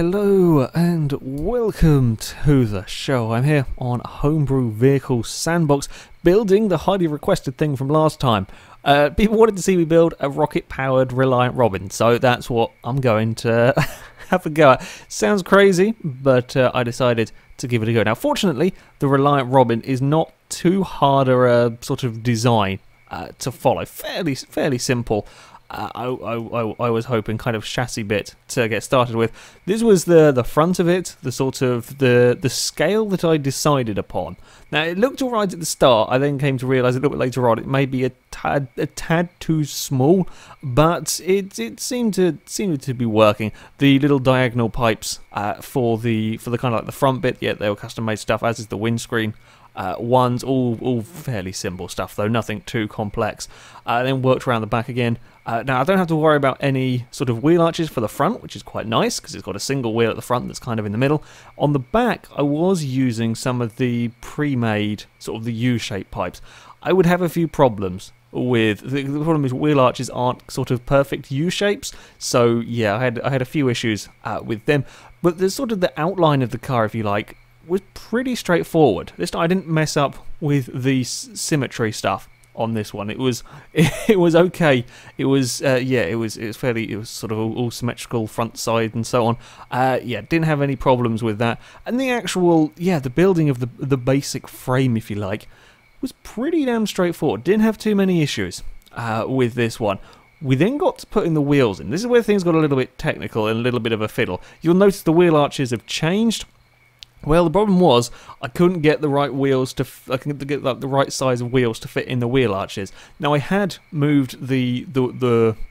Hello and welcome to the show. I'm here on Homebrew Vehicle Sandbox, building the highly requested thing from last time. People wanted to see me build a rocket-powered Reliant Robin, so that's what I'm going to have a go at. Sounds crazy, but I decided to give it a go. Now, fortunately, the Reliant Robin is not too hard a sort of design to follow. Fairly simple. I was hoping kind of chassis bit to get started with. This was the front of it, the sort of the scale that I decided upon. Now it looked alright at the start. I then came to realise a little bit later on it may be a tad too small, but it seemed to be working. The little diagonal pipes for the kind of like the front bit, yeah, they were custom made stuff, as is the windscreen. Ones, all fairly simple stuff though, nothing too complex. Then worked around the back again. Now I don't have to worry about any sort of wheel arches for the front, which is quite nice because it's got a single wheel at the front that's kind of in the middle. On the back I was using some of the pre-made sort of the U-shaped pipes. I would have a few problems with the problem is wheel arches aren't sort of perfect U-shapes, so yeah, I had a few issues with them. But the sort of the outline of the car, if you like, was pretty straightforward. This time I didn't mess up with the symmetry stuff on this one. It was okay. It was it was sort of all symmetrical front, side, and so on. Yeah, didn't have any problems with that. And the actual the building of the basic frame, if you like, was pretty damn straightforward. Didn't have too many issues with this one. We then got to putting the wheels in. This is where things got a little bit technical and a little bit of a fiddle. You'll notice the wheel arches have changed. Well, the problem was I couldn't get the right wheels I couldn't get like the right size of wheels to fit in the wheel arches. Now I had moved the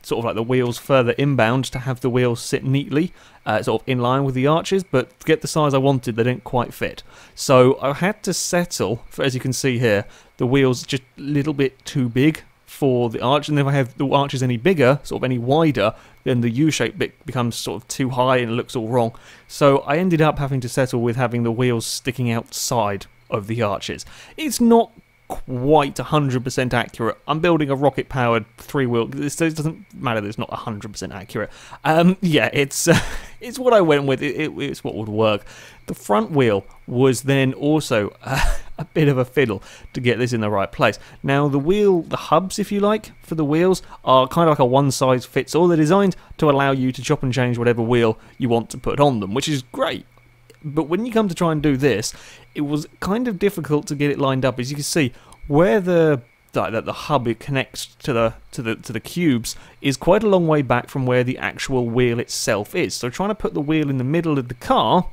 sort of like the wheels further inbound to have the wheels sit neatly, sort of in line with the arches, but to get the size I wanted, they didn't quite fit. So I had to settle for, as you can see here, the wheels just a little bit too big for the arch, and if I have the arches any bigger, sort of any wider, then the U-shape bit becomes sort of too high and it looks all wrong. So I ended up having to settle with having the wheels sticking outside of the arches. It's not quite 100% accurate. I'm building a rocket-powered three-wheel. It doesn't matter that it's not 100% accurate. Yeah, it's what I went with. It's what would work. The front wheel was then also a bit of a fiddle to get this in the right place. Now the hubs, if you like, for the wheels are kind of like a one-size-fits-all. They're designed to allow you to chop and change whatever wheel you want to put on them, which is great. But when you come to try and do this, it was kind of difficult to get it lined up. As you can see, where the hub it connects to the cubes is quite a long way back from where the actual wheel itself is. So trying to put the wheel in the middle of the car,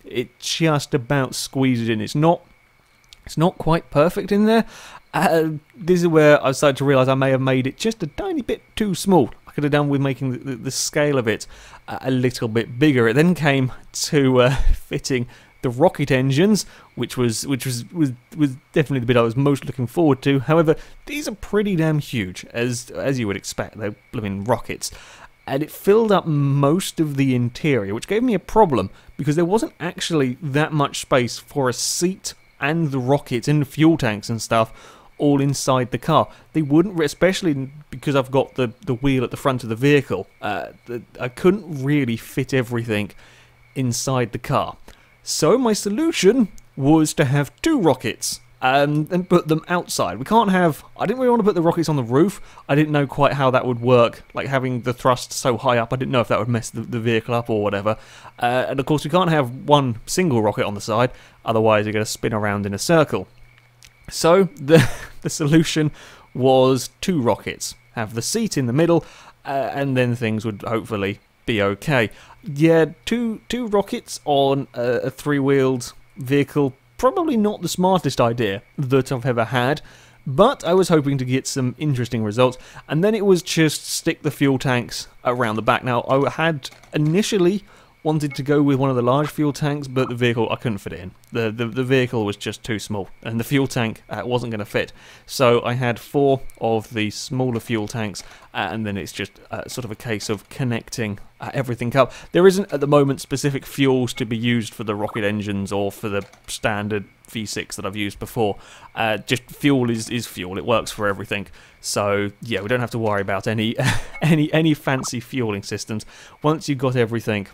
it just about squeezes in. It's not quite perfect in there. This is where I started to realise I may have made it just a tiny bit too small. I could have done with making the scale of it a little bit bigger. It then came to fitting the rocket engines, which was definitely the bit I was most looking forward to. However, these are pretty damn huge, as you would expect. They're blooming rockets. And it filled up most of the interior, which gave me a problem because there wasn't actually that much space for a seat and the rockets and the fuel tanks and stuff all inside the car. They wouldn't, especially because I've got the wheel at the front of the vehicle, I couldn't really fit everything inside the car. So my solution was to have two rockets and put them outside. I didn't really want to put the rockets on the roof. I didn't know quite how that would work, like having the thrust so high up. I didn't know if that would mess the vehicle up or whatever. And of course we can't have one single rocket on the side, otherwise you're going to spin around in a circle. So the solution was two rockets. Have the seat in the middle, and then things would hopefully be okay. Yeah, two rockets on a three-wheeled vehicle, probably not the smartest idea that I've ever had, but I was hoping to get some interesting results. And then it was just stick the fuel tanks around the back. Now, I had initially wanted to go with one of the large fuel tanks, but the vehicle, I couldn't fit it in. The vehicle was just too small, and the fuel tank wasn't going to fit. So I had 4 of the smaller fuel tanks, and then it's just sort of a case of connecting everything up. There isn't at the moment specific fuels to be used for the rocket engines or for the standard V6 that I've used before. Just fuel is fuel. It works for everything. So yeah, we don't have to worry about any fancy fueling systems. Once you've got everything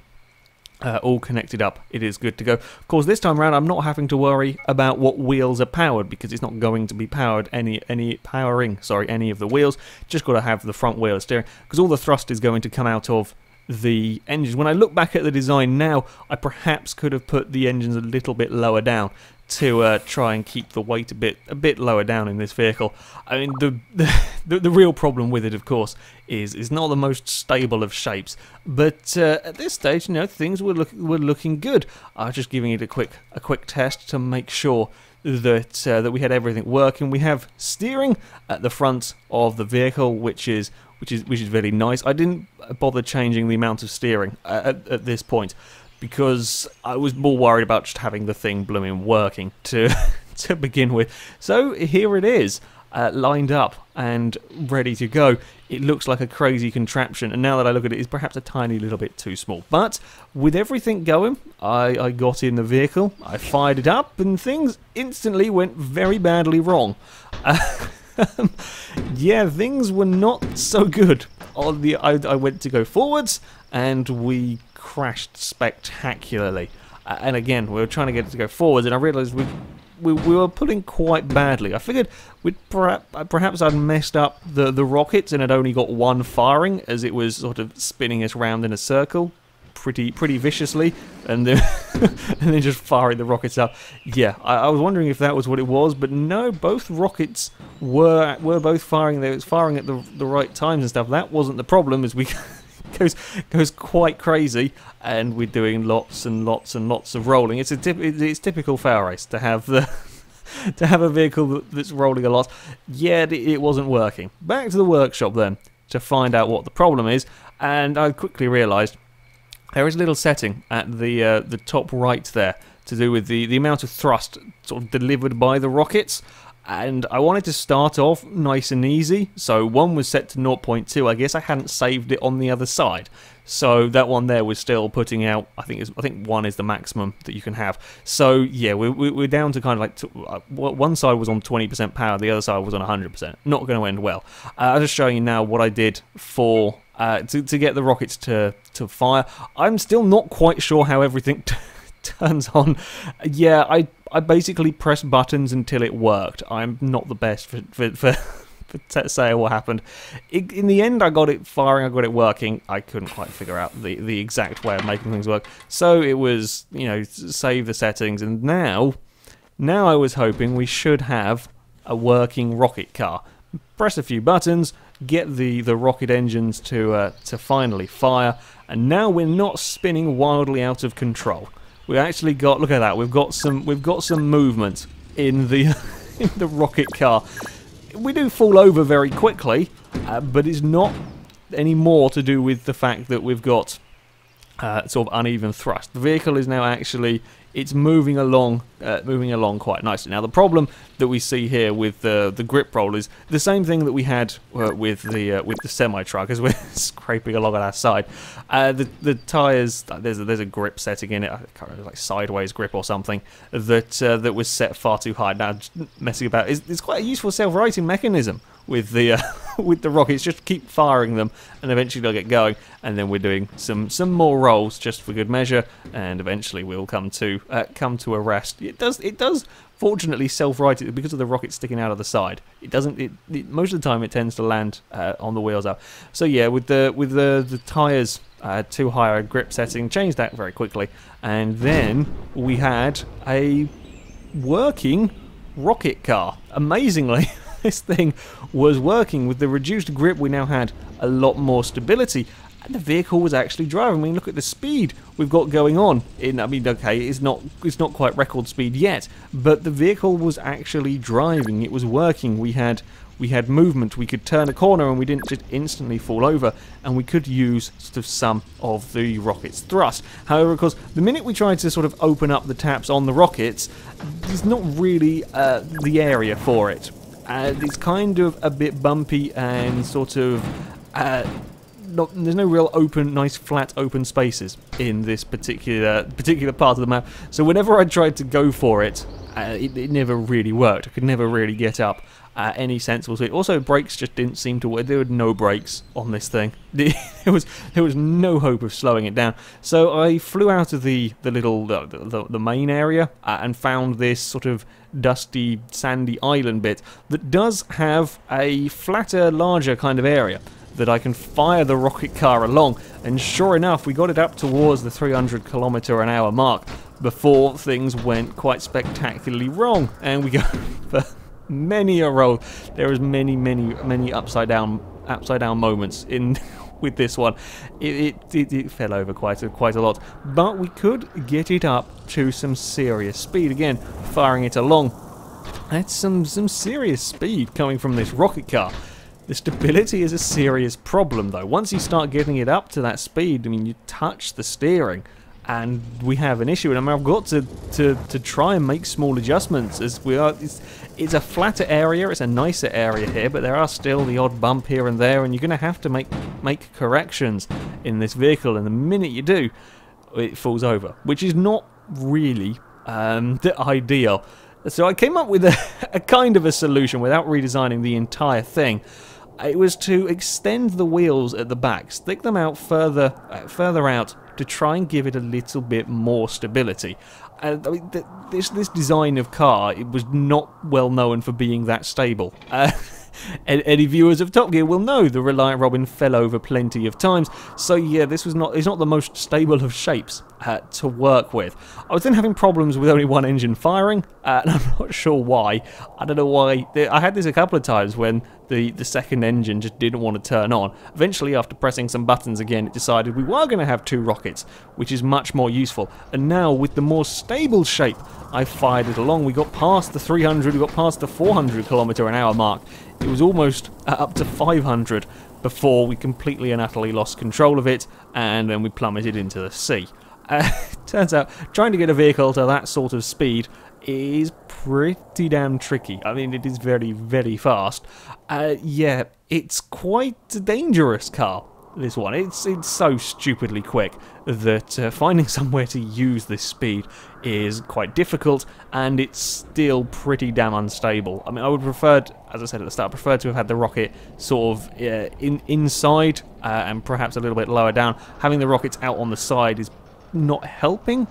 all connected up, it is good to go. Of course, this time around I'm not having to worry about what wheels are powered, because it's not going to be powered any of the wheels. Just got to have the front wheel of steering, because all the thrust is going to come out of the engines. When I look back at the design now, I perhaps could have put the engines a little bit lower down to try and keep the weight a bit lower down in this vehicle. I mean, the real problem with it, of course, is it's not the most stable of shapes. But at this stage, you know, things were looking good. I was just giving it a quick test to make sure that that we had everything working. We have steering at the front of the vehicle, which is very nice. I didn't bother changing the amount of steering at this point, because I was more worried about just having the thing blooming working to to begin with. So here it is, lined up and ready to go. It looks like a crazy contraption, and now that I look at it, it's perhaps a tiny little bit too small. But with everything going, I got in the vehicle, I fired it up, and things instantly went very badly wrong. Yeah, things were not so good. I went to go forwards, and we crashed spectacularly. And again, we were trying to get it to go forwards, and I realised we were pulling quite badly. I figured perhaps I'd messed up the rockets and had only got one firing, as it was sort of spinning us round in a circle pretty viciously, and then and then just firing the rockets up. Yeah, I was wondering if that was what it was, but no, both rockets were both firing. They was firing at the right times and stuff. That wasn't the problem, as we goes quite crazy, and we're doing lots and lots and lots of rolling. It's typical FailRace to have a vehicle that's rolling a lot. Yeah, it wasn't working. Back to the workshop then to find out what the problem is, and I quickly realised there is a little setting at the top right there to do with the amount of thrust sort of delivered by the rockets. And I wanted to start off nice and easy, so one was set to 0.2. I guess I hadn't saved it on the other side, so that one there was still putting out. I think 1 is the maximum that you can have. So yeah, we're down to kind of like one side was on 20% power, the other side was on 100%. Not going to end well. I'm just showing you now what I did for to get the rockets to fire. I'm still not quite sure how everything turns on. Yeah, I basically pressed buttons until it worked. I'm not the best for saying what happened. In the end, I got it firing, I got it working. I couldn't quite figure out the exact way of making things work. So it was, you know, save the settings, and now I was hoping we should have a working rocket car. Press a few buttons, get the rocket engines to finally fire, and now we're not spinning wildly out of control. We actually got, look at that, we've got some movement in the in the rocket car. We do fall over very quickly, but it's not any more to do with the fact that we've got sort of uneven thrust. The vehicle is now actually, it's moving along quite nicely. Now the problem that we see here with the grip roll is the same thing that we had with the semi truck, as we're scraping along on our side. The tires, there's a grip setting in it. I can't remember, like sideways grip or something, that was set far too high. Now just messing about, it's quite a useful self-righting mechanism with the with the rockets. Just keep firing them, and eventually they'll get going. And then we're doing some more rolls just for good measure, and eventually we'll come to a rest. It does fortunately self-right it because of the rocket sticking out of the side. It doesn't. Most of the time it tends to land on the wheels up. So yeah, with the tires too high a grip setting, changed that very quickly, and then we had a working rocket car. Amazingly. This thing was working. With the reduced grip, we now had a lot more stability, and the vehicle was actually driving. I mean, look at the speed we've got going on. I mean, okay, it's not quite record speed yet, but the vehicle was actually driving. It was working. We had movement. We could turn a corner, and we didn't just instantly fall over, and we could use sort of some of the rocket's thrust. However, of course, the minute we tried to sort of open up the taps on the rockets, there's not really the area for it. It's kind of a bit bumpy and sort of there's no real open, nice flat open spaces in this particular part of the map. So whenever I tried to go for it, it never really worked. I could never really get up any sensible speed. Also, brakes just didn't seem to work. There were no brakes on this thing. there was no hope of slowing it down. So I flew out of the main area and found this sort of dusty, sandy island bit that does have a flatter, larger kind of area that I can fire the rocket car along. And sure enough, we got it up towards the 300km/h mark before things went quite spectacularly wrong, and we go for many a roll. There was many upside down moments in with this one. It fell over quite a lot, but we could get it up to some serious speed. Again, firing it along, that's some serious speed coming from this rocket car. The stability is a serious problem, though. Once you start getting it up to that speed, I mean, you touch the steering, and we have an issue. And I mean, I've got to try and make small adjustments as we are. It's a flatter area, it's a nicer area here, but there are still the odd bump here and there, and you're going to have to make corrections in this vehicle. And the minute you do, it falls over, which is not really the ideal. So I came up with a kind of a solution without redesigning the entire thing. It was to extend the wheels at the back, stick them out further out to try and give it a little bit more stability. I mean, this design of car, it was not well known for being that stable. Any viewers of Top Gear will know the Reliant Robin fell over plenty of times. So yeah, it's not the most stable of shapes to work with. I was then having problems with only one engine firing, and I'm not sure why. I don't know why. I had this a couple of times when the second engine just didn't want to turn on. Eventually, after pressing some buttons again, it decided we were going to have two rockets, which is much more useful. And now, with the more stable shape, I fired it along. We got past the 300, we got past the 400km/h mark. It was almost up to 500 before we completely and utterly lost control of it, and then we plummeted into the sea. Turns out, trying to get a vehicle to that sort of speed is pretty damn tricky. I mean, it is very, very fast. Yeah, it's quite a dangerous car, this one. It's so stupidly quick that finding somewhere to use this speed is quite difficult, and it's still pretty damn unstable. I mean, I would prefer, as I said at the start, to have had the rocket sort of inside and perhaps a little bit lower down. Having the rockets out on the side is not helping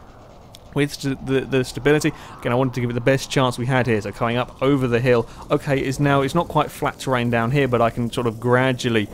with the stability. Again, I wanted to give it the best chance we had here. So coming up over the hill, okay, it's not quite flat terrain down here, but I can sort of gradually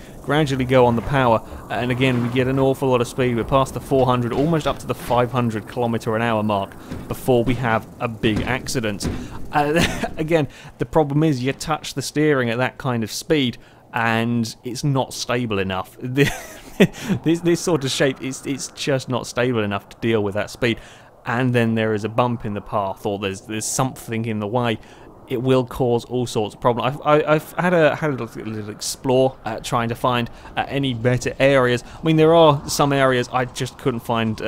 go on the power, and again we get an awful lot of speed. We're past the 400, almost up to the 500km/h mark before we have a big accident. Again, the problem is you touch the steering at that kind of speed, and it's not stable enough. This sort of shape, it's just not stable enough to deal with that speed. And then there is a bump in the path, or there's something in the way. It will cause all sorts of problems. I've had a little explore, trying to find any better areas. I mean, there are some areas I just couldn't find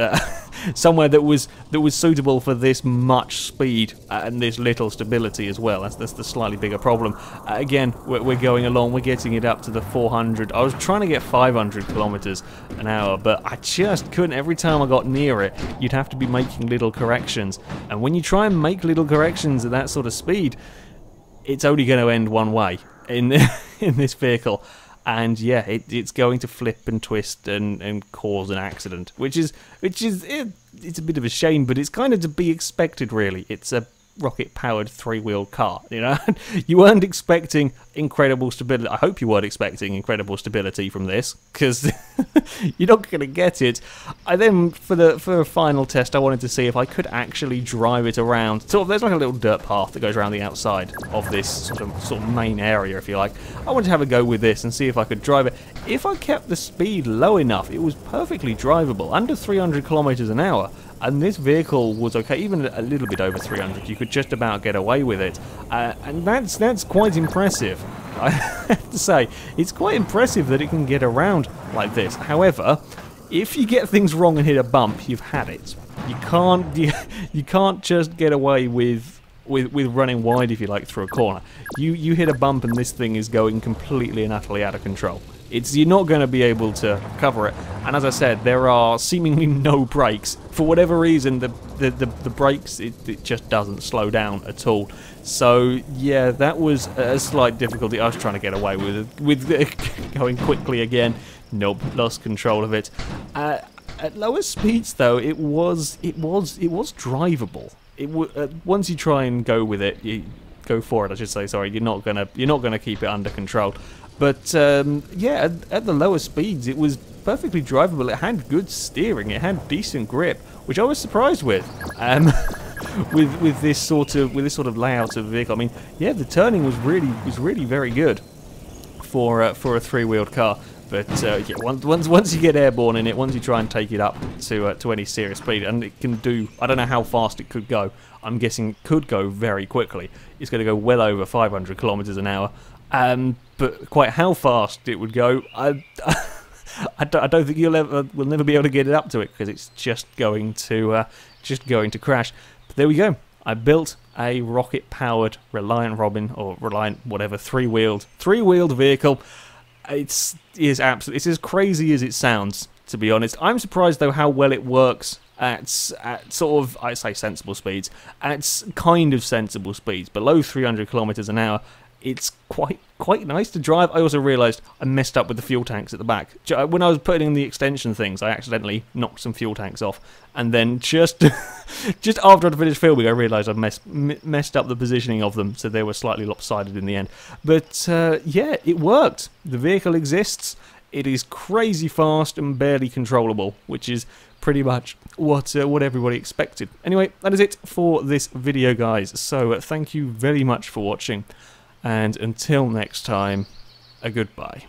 somewhere that was suitable for this much speed and this little stability as well. That's the slightly bigger problem. Again, we're going along, we're getting it up to the 400. I was trying to get 500km/h, but I just couldn't. Every time I got near it, you'd have to be making little corrections. And when you try and make little corrections at that sort of speed, it's only going to end one way in this vehicle. And yeah, it's going to flip and twist and cause an accident, which is it's a bit of a shame, but it's kind of to be expected, really. It's a rocket-powered three-wheeled car, you know. You weren't expecting incredible stability. I hope you weren't expecting incredible stability from this, because you're not going to get it. I then, for a final test, I wanted to see if I could actually drive it around. Sort of, there's like a little dirt path that goes around the outside of this sort of main area, if you like. I wanted to have a go with this and see if I could drive it. If I kept the speed low enough, it was perfectly drivable, under 300km/h. And this vehicle was okay, even a little bit over 300. You could just about get away with it, and that's quite impressive. I have to say, it's quite impressive that it can get around like this. However, if you get things wrong and hit a bump, you've had it. You can't just get away with with running wide, if you like, through a corner. You hit a bump and this thing is going completely and utterly out of control. You're not going to be able to cover it. And as I said, there are seemingly no brakes. For whatever reason, the brakes, it just doesn't slow down at all. So yeah, that was a slight difficulty. I was trying to get away with going quickly again. Nope, lost control of it. At lower speeds though, it was drivable. Once you try and go with it, you go for it. I should say. Sorry, you're not gonna keep it under control. But yeah, at the lower speeds, it was perfectly drivable. It had good steering. It had decent grip, which I was surprised with. With this sort of layout of vehicle. I mean, yeah, the turning was really very good for a three-wheeled car. But yeah, once you get airborne in it, once you try and take it up to any serious speed, and it can do, I don't know how fast it could go. I'm guessing it could go very quickly. It's going to go well over 500 kilometers an hour. But quite how fast it would go, I don't think we'll never be able to get it up to it, because it's just going to crash. But there we go. I built a rocket-powered Reliant Robin, or Reliant whatever, three-wheeled vehicle. It's as crazy as it sounds, to be honest. I'm surprised though how well it works at sort of, I say sensible speeds, at kind of sensible speeds, below 300 kilometers an hour. It's quite nice to drive. I also realised I messed up with the fuel tanks at the back. When I was putting in the extension things, I accidentally knocked some fuel tanks off, and then just after I'd finished filming, I realised I'd messed up the positioning of them, so they were slightly lopsided in the end. But yeah, it worked. The vehicle exists. It is crazy fast and barely controllable, which is pretty much what everybody expected. Anyway, that is it for this video, guys. So thank you very much for watching. And until next time, a goodbye.